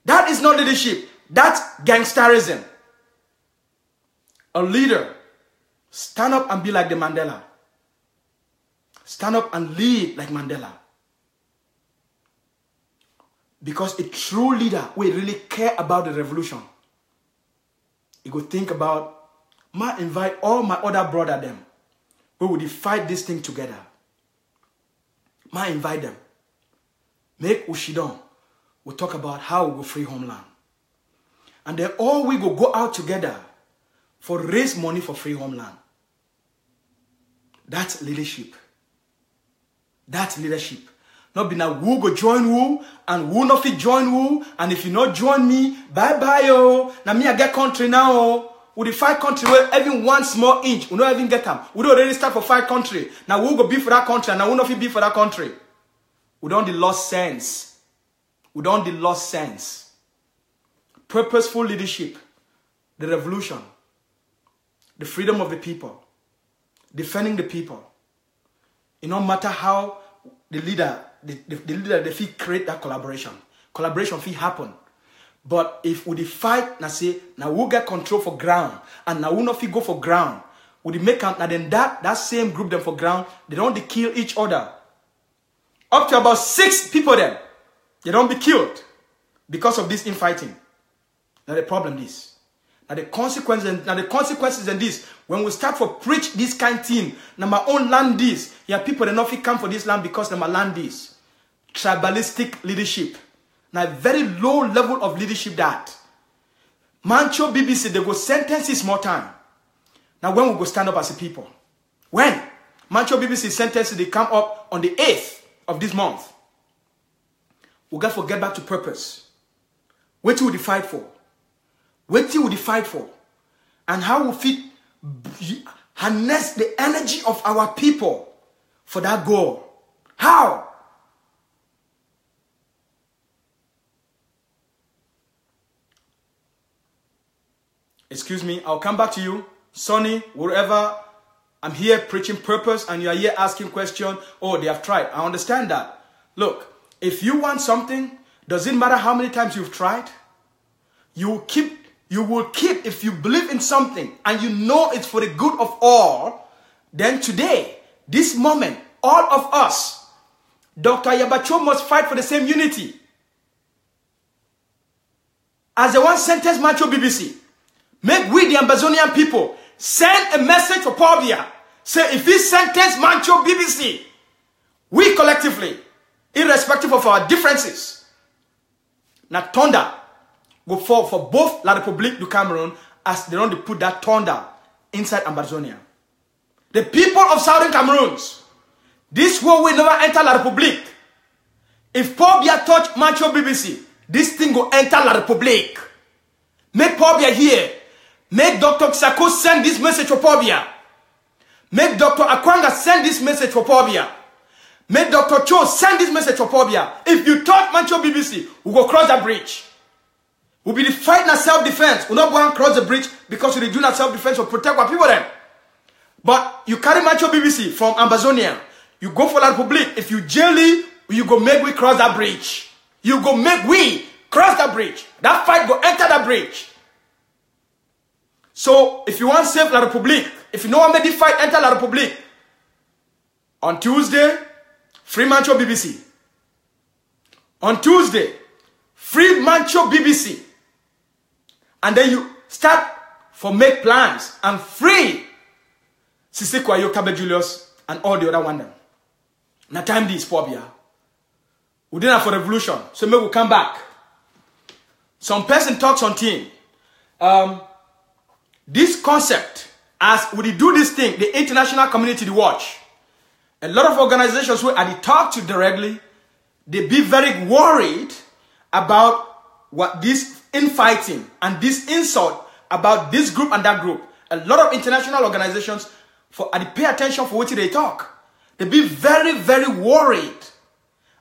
That is not leadership. That's gangsterism. A leader, stand up and be like the Mandela. Stand up and lead like Mandela. Because a true leader will really care about the revolution. He will think about, might invite all my other brother them. We will fight this thing together. Might invite them. Make Ushidon. We'll talk about how we will free homeland. And then all we will go out together for raise money for free homeland. That's leadership. That's leadership. Not be now who go join who and who not fit join who, and if you not join me, bye yo. Now me I get country now. We the 5 country where even 1 small inch, we don't even get them. We don't already start for 5 country. Now who go be for that country and now who not fit be for that country. We don't the lost sense. We don't the lost sense. Purposeful leadership, the revolution, the freedom of the people, defending the people. It no matter how the leader, they feel create that collaboration. Collaboration feel happen. But if we fight, now say, now we get control for ground, and now we not feel go for ground, we make them, and then that same group them for ground, they don't kill each other. Up to about 6 people then, they don't be killed because of this infighting. Now the problem is, now the consequences in this, when we start for preach this kind of thing, now my own land this, yeah, people they not fit come for this land because they my land this. Tribalistic leadership. Now very low level of leadership that. Mancho Bibixy, they go sentences more time. Now when we go stand up as a people? When? Mancho Bibixy sentences, they come up on the 8th of this month. We got to get back to purpose. What will we fight for? What will we fight for? And how we fit harness the energy of our people for that goal. How? Excuse me, I'll come back to you. Sonny, wherever I'm here preaching purpose and you are here asking questions. Oh, they have tried. I understand that. Look, if you want something, doesn't matter how many times you've tried. You will keep, if you believe in something and you know it's for the good of all, then today, this moment, all of us, Dr. Yabacho must fight for the same unity. As the one sentenced Mancho Bibixy, make we the Ambazonian people send a message for Paul Biya. Say if he sentenced Mancho Bibixy, we collectively, irrespective of our differences, now thunder will fall for both La République du Cameroon as they don't put that thunder inside Ambazonia. The people of Southern Cameroons, this war will never enter La République. If Paul Biya touch Mancho Bibixy, this thing will enter La République. Make Paul Biya here. Make Dr. Sako send this message for Paul Biya. Make Dr. Akwanga send this message for Paul Biya. Make Dr. Cho send this message for Paul Biya. If you touch Mancho Bibixy, we will cross that bridge. We'll be fighting self-defense. We'll not go and cross the bridge because we do not self-defense or protect our people then. But you carry Mancho Bibixy from Ambazonia. You go for La République. If you jelly, you go make we cross that bridge. You go make we cross that bridge. That fight go enter that bridge. So, if you want to save La République, if you know how many fight enter La République, on Tuesday, free Mancho Bibixy. On Tuesday, free Mancho Bibixy. And then you start for make plans and free Sisi Kwayo, Kabe Julius, and all the other one them. Now time this, Paul Biya. We didn't have for revolution, so maybe we'll come back. Some person talks on team. This concept, as we do this thing, the international community to watch. A lot of organizations who I talk to directly, they be very worried about what this infighting and this insult about this group and that group. A lot of international organizations they pay attention for what they talk. They be very, very worried.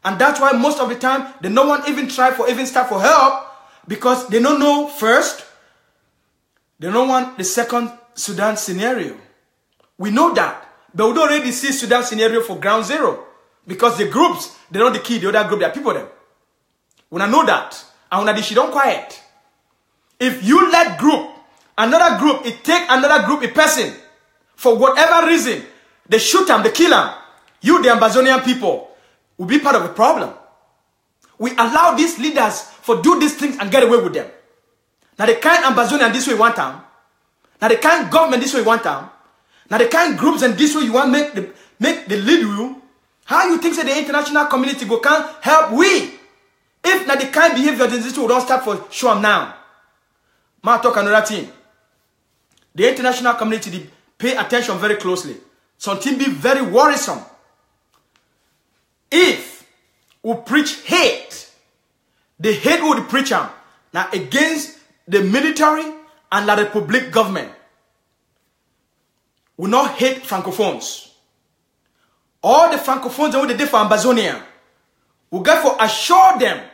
And that's why most of the time, they no one even start for help, because they don't know first, they don't want the second Sudan scenario. We know that. But we don't already see Sudan scenario for ground zero. Because the groups, they're not the key, the other group, they're people them. When I know that, and when I she don't quiet. If you let another group, it take another group, a person, for whatever reason, they shoot them, they kill them, you, the Ambazonian people, will be part of the problem. We allow these leaders for do these things and get away with them. Now the kind Ambazonian this way one time, now the kind government this way one time, now the kind groups and this way you want make the lead you. How you think that the international community go can't help we? If not the kind behavior this way don't start for show them now. Ma talk another thing. The international community they pay attention very closely. Something be very worrisome. If we preach hate, the hate would preach them now against the military and the republic government. We not hate francophones. All the francophones that we did for Ambazonia, we got to assure them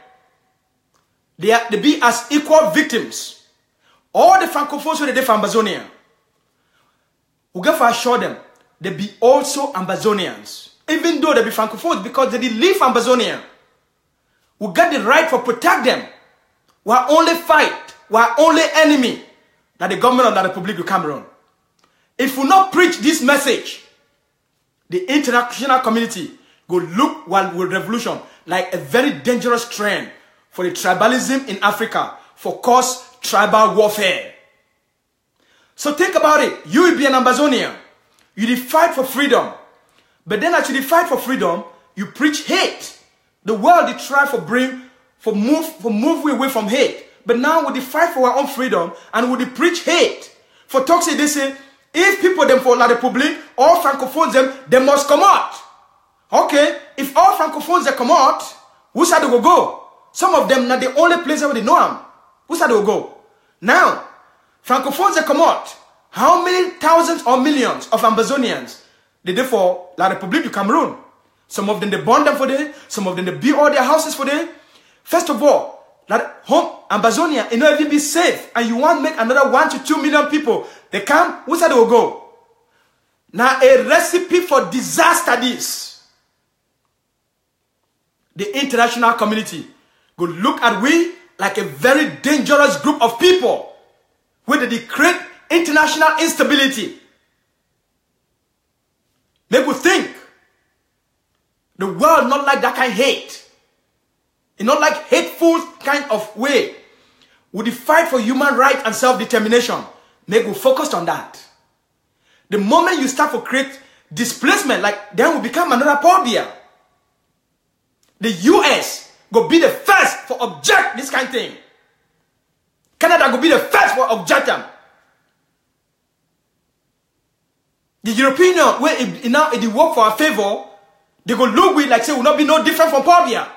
they be as equal victims. All the francophones who they did for Ambazonia, we got to assure them they be also Ambazonians. Even though they be francophones, because they live Ambazonia. We got the right to protect them. We are only fight. We are only enemy. Now the government of the Republic of Cameroon. If we not preach this message, the international community will look with revolution like a very dangerous trend for the tribalism in Africa, for cause tribal warfare. So think about it. You will be an Ambazonian. You fight for freedom. But then as you fight for freedom, you preach hate. The world they try to move away from hate. But now we fight for our own freedom and we preach hate. For toxic they say, if people them for La Republique, all francophones them, they must come out. Okay, if all francophones they come out, who side they will go? Some of them not the only place where they know them. Who side they will go? Now, francophones they come out. How many thousands or millions of Ambazonians they did for La Republique du Cameroon? Some of them they burn them for them. Some of them they build all their houses for them. First of all, that home Ambazonia, it not even be safe, and you want to make another 1 to 2 million people. They come, who said they will go? Now a recipe for disaster this. The international community will look at we like a very dangerous group of people where they create international instability. Make we think the world not like that kind of hate. It's not like hateful kind of way. Would the fight for human rights and self-determination? Make we focus on that. The moment you start to create displacement, like then will become another Biya. The US will be the first for object this kind of thing. Canada will be the first for object them. The European Union, where it now it work for our favor, they go look with like say will not be no different from Biya.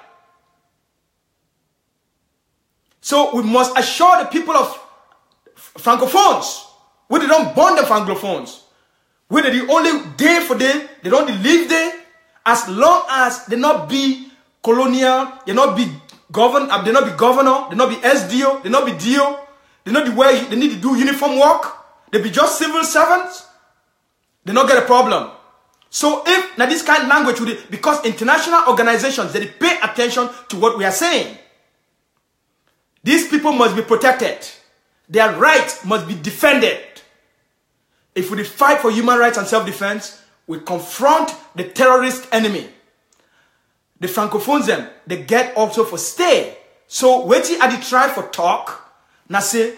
So we must assure the people of francophones, where they don't burn the francophones, where they the only day for them, they don't live there, as long as they not be colonial, they not be governor, they not be governor, they not be SDO, they not be DO, they not the way they need to do uniform work, they be just civil servants, they not get a problem. So if now this kind of language would because international organizations they pay attention to what we are saying. These people must be protected. Their rights must be defended. If we fight for human rights and self-defense, we confront the terrorist enemy. The francophones them, they get also for stay. So waiting at the try for talk, now say,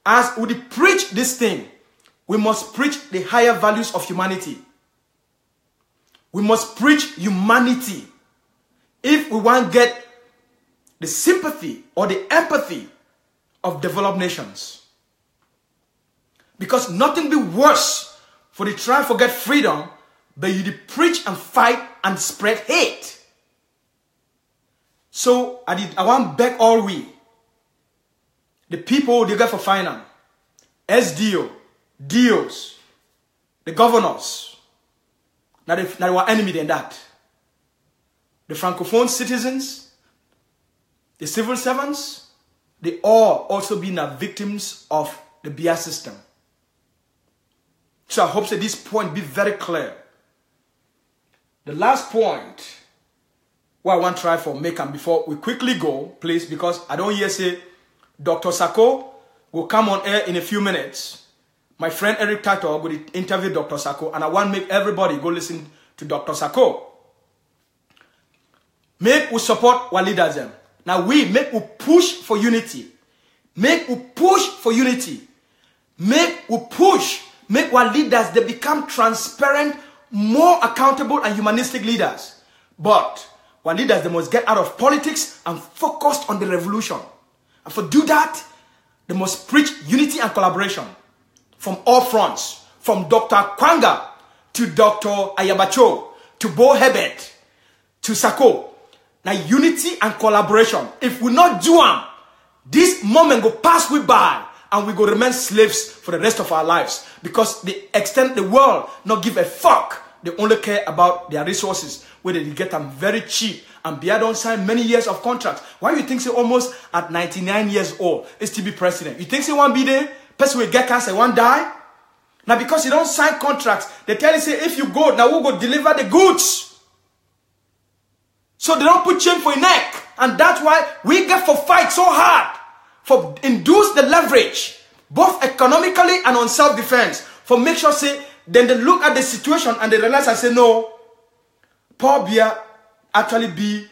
as we preach this thing, we must preach the higher values of humanity. We must preach humanity. If we want to get the sympathy or the empathy of developed nations. Because nothing be worse for the try to get freedom, but you preach and fight and spread hate. So I want to beg all we, the people they get for finance, SDO, DOs, the governors, now they were enemy than that. The Francophone citizens, the civil servants, they all also been victims of the Biya system. So I hope that this point be very clear. The last point, what I want to try for make and before we quickly go, please, because I don't hear say Dr. Sako will come on air in a few minutes. My friend Eric Tato will interview Dr. Sako, and I want to make everybody go listen to Dr. Sako. Make we support our leaders them. Now make we push for unity. Make we push for unity. Make we push. Make our leaders, they become transparent, more accountable and humanistic leaders. But our leaders, they must get out of politics and focus on the revolution. And for do that, they must preach unity and collaboration from all fronts. From Dr. Kwanga to Dr. Ayabacho to Bo Hebert to Sako. Now unity and collaboration. If we not do them, this moment go pass we by and we go remain slaves for the rest of our lives. Because the extent the world not give a fuck. They only care about their resources, where they get them very cheap. And Biya don't sign many years of contracts. Why you think so almost at 99 years old is to be president? You think so one be there, person will get cancer, one die? Now because you don't sign contracts, they tell you say if you go, now we'll go deliver the goods. So they don't put chain for your neck. And that's why we get for fight so hard. For induce the leverage, both economically and on self-defense. For make sure say, then they look at the situation and they realize and say, no, Paul Biya actually be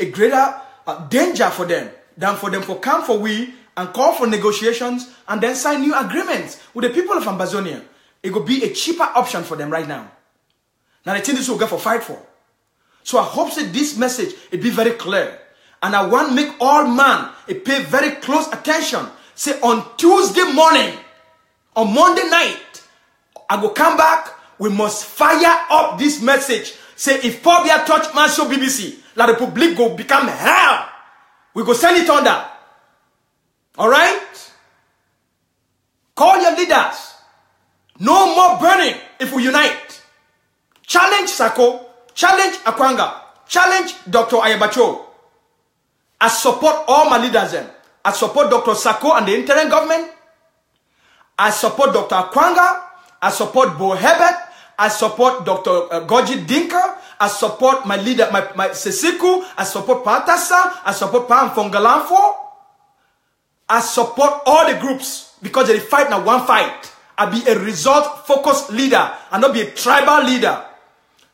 a greater danger for them than for them to come for we and call for negotiations and then sign new agreements with the people of Amazonia. It will be a cheaper option for them right now. Now the thing this will get for fight for. So I hope that this message it be very clear. And I want to make all man pay very close attention. Say on Tuesday morning, on Monday night, I go come back. We must fire up this message. Say if Paul Biya touch Mancho Bibixy, La Republique go become hell. We go send it under. Alright? Call your leaders. No more burning if we unite. Challenge Sako. Challenge Akwanga. Challenge Dr. Ayabacho. I support all my leaders then. I support Dr. Sako and the interim government. I support Dr. Akwanga. I support Bo Hebert. I support Dr. Goji Dinka. I support my leader, my Sesiku. I support Patasa. I support Pam Fongalanfo. I support all the groups because they fight now one fight. I be a result-focused leader and not be a tribal leader.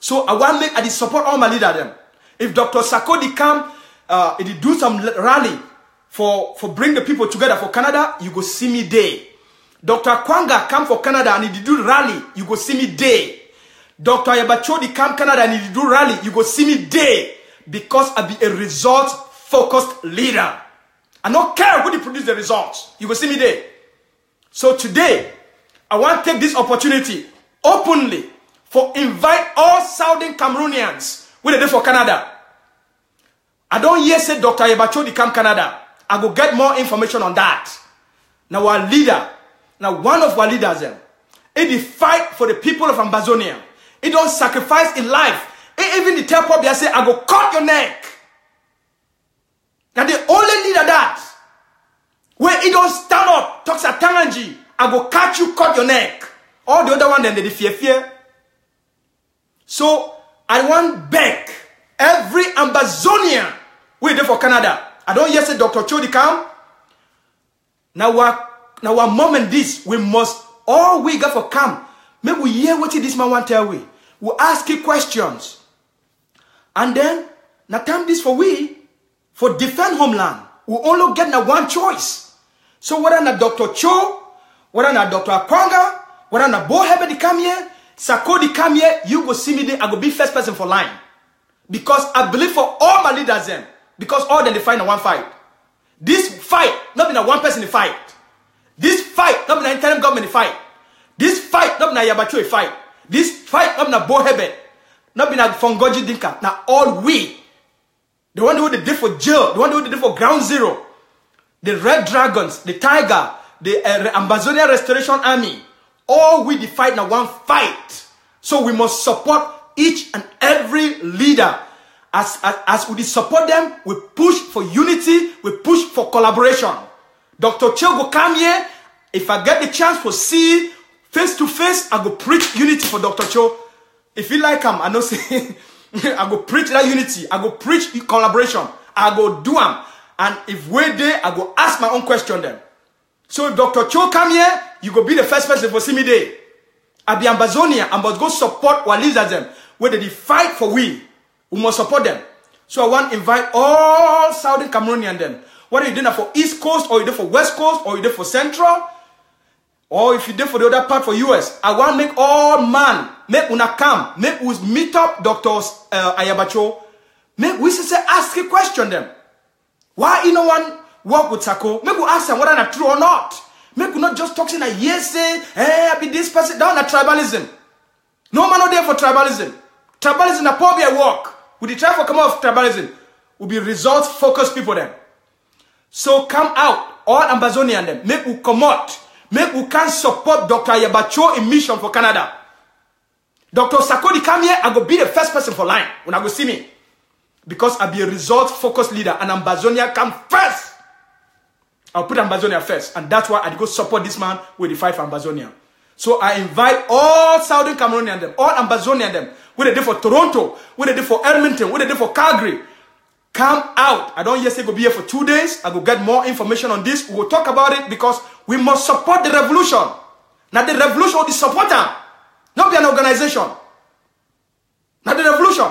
So I want to support all my leaders then. If Dr. Sako come, he do some rally for bring the people together for Canada, you go see me there. Dr. Kwanga come for Canada and he do rally, you go see me there. Dr. Ayabacho come Canada and he do rally, you go see me there. Because I be a results-focused leader. I don't care who produce the results. You go see me there. So today, I want to take this opportunity openly for invite all Southern Cameroonians who are there for Canada. I don't hear say Dr. Ayabacho come Canada. I go get more information on that. Now our leader, now one of our leaders them, he fight for the people of Amazonia. He don't sacrifice in life. He even the tell Biya say, I go cut your neck. Now the only leader that, where he don't stand up, talks at Tanganji, I go catch you, cut your neck. All the other one then they fear. So I want beg every Amazonian we there for Canada. I don't hear say Dr. Chodi come. Now our moment this, we must all we got for come. Maybe we hear what this man want tell we. We ask you questions. And then now time this for we for defend homeland. We only get now one choice. So whether na Dr. Cho, whether na Dr. Akwanga, whether na Bo Hebert they come here, Sako they come here, you go see me there, I go be first person for line. Because I believe for all my leaders them, because all them they fight in one fight. This fight, not be na one person in fight. This fight, not be na interim government in fight. This fight, not be na Yabacho fight. This fight, not be na Bo Hebert. Not be na Fongoji Dinka. Now all we. The one who they did for jail, the one who they did for ground zero. The Red Dragons, the Tiger, the Ambazonia Restoration Army, all we the fight now one fight. So we must support each and every leader. As we support them, we push for unity, we push for collaboration. Dr. Cho go come here. If I get the chance to see face to face, I go preach unity for Dr. Cho. If you like him, I know say I go preach that unity. I go preach collaboration. I go do them. And if we're there, I go ask my own question then. So if Dr. Cho come here, you go be the first person for see me there. I be Ambazonia, I must go support what leaders them. Whether they fight for we must support them. So I want to invite all Southern Cameroonian them. Whether you're doing for East Coast, or you're doing for West Coast, or you're doing for Central, or if you're doing for the other part for US, I want to make all man, make una come, make us meet up Dr. Ayabacho, make we say ask a question them. Why you no one work with Sako? Make we ask them whether it's true or not. Make we not just talk saying that yes, say, hey, I be this person, down at tribalism. No man not there for tribalism. Tribalism na probably a work. We the try for come out of tribalism. Will be results focused people then. So come out, all Ambazonian them. Make we come out. Make we can support Dr. Ayabacho in mission for Canada. Dr. Sakodi come here, I go be the first person for line when I go see me. Because I be a result-focused leader and Ambazonia come first. I'll put Ambazonia first. And that's why I go support this man with the fight for Ambazonia. So I invite all Southern Cameroonian them, all Ambazonian them, what they did for Toronto, what they did for Edmonton, what they did for Calgary. Come out. I don't yet say go be here for 2 days. I will get more information on this. We will talk about it because we must support the revolution. Now the revolution will be supporter, not be an organization. Now the revolution.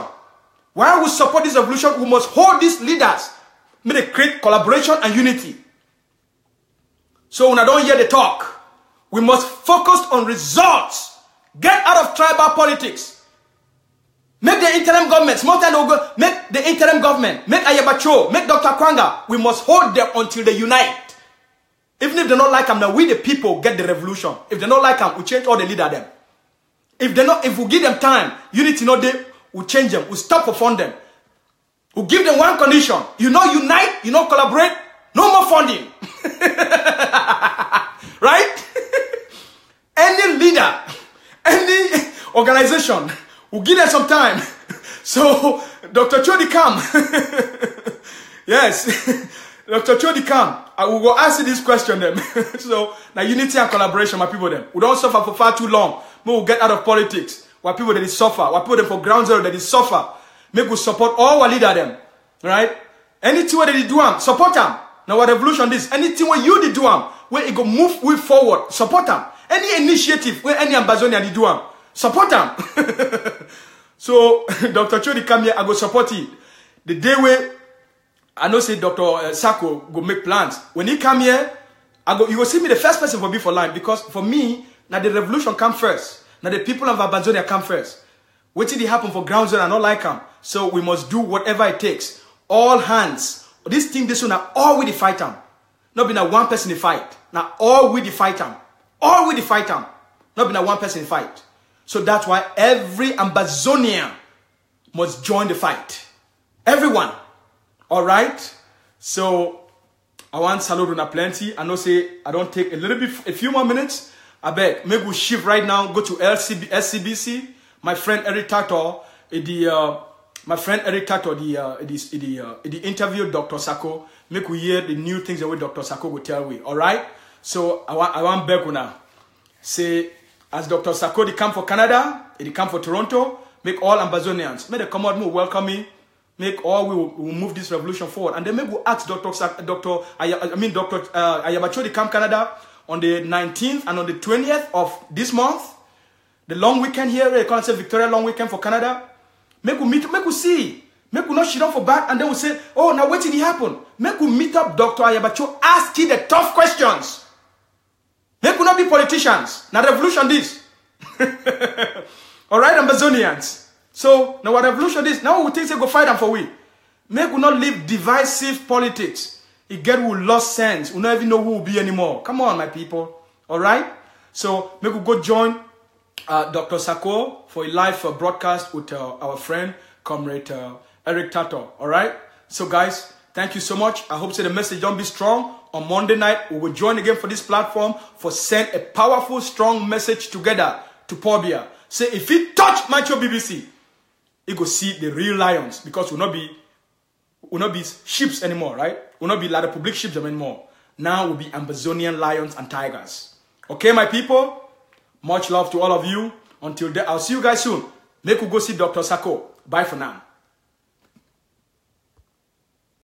While we support this revolution, we must hold these leaders. May they create collaboration and unity. So when I don't hear the talk, we must focus on results. Get out of tribal politics. Make the interim government, make the interim government, make Ayabacho, make Dr. Kwanga. We must hold them until they unite. Even if they don't like them, now we the people get the revolution. If they don't like them, we change all the leader them. If we give them time, unity not there, we change them, we stop for fund them. We give them one condition. You know unite, you know collaborate, no more funding. Right? Any leader, any organization, will give them some time. So, Dr. Chodi come. Yes. Dr. Chodi come. I will go answer this question then. So, now unity and collaboration, my people then. We don't suffer for far too long. We will get out of politics. Why people that is suffer. Why people that for ground zero that is suffer. Make we support all our leader them. Right? Anything where they do them, support them. Now what revolution this? Anything where you did do them, where it go move way forward, support them. Any initiative where any Ambazonia did do them, support them. So Dr. Chodi come here, I go support it. The day where I know say Dr. Sako go make plans. When he come here, you will see me the first person for be for line because for me, now the revolution come first. Now the people of Ambazonia come first. What did it happen for ground zero? I not like them. So we must do whatever it takes. All hands. This thing, this one, now all we the fight them. Not be now one person in fight. Now all we the fight them. All we the fight them. Not be now one person in fight. So that's why every Ambazonian must join the fight. Everyone. All right. So I want salute on plenty. I know say I don't take a few more minutes. I beg. Maybe we shift right now. Go to SCBC. My friend Eric Tato, my friend Eric Tato, the interview Dr. Sako. Make we hear the new things that way Dr. Sako will tell we. All right. So I want back now. Say as Dr. Sako they come for Canada, they come for Toronto. Make all Ambazonians. May they come out more welcome me. Make all we will move this revolution forward. And then maybe we'll ask Dr. Ayabacho to come Canada on the 19th and on the 20th of this month. The long weekend here, they call it Victoria long weekend for Canada. Make we meet, make we see. Make we not shit on for back and then we say, oh, now what did it happen? Make we meet up Dr. Ayabacho, ask him the tough questions. Make we not be politicians. Now revolution this. All right, Ambazonians. So, now what revolution is, now we think they go fight them for we. Make we not live divisive politics. It get we lost sense. We don't even know who will be anymore. Come on, my people. All right? So, make we go join Dr. Sako for a live broadcast with our friend, Comrade Eric Tato. All right? So, guys, Thank you so much. I hope the message don't be strong. On Monday night, we will join again for this platform for send a powerful, strong message together to Biya. Say, if he touch Mancho Bibixy, he go see the real lions, because we'll not be sheep anymore, right? We'll not be like the public sheep anymore. Now we'll be Amazonian lions and tigers. Okay, my people? Much love to all of you. Until then, I'll see you guys soon. Make we go see Dr. Sako. Bye for now.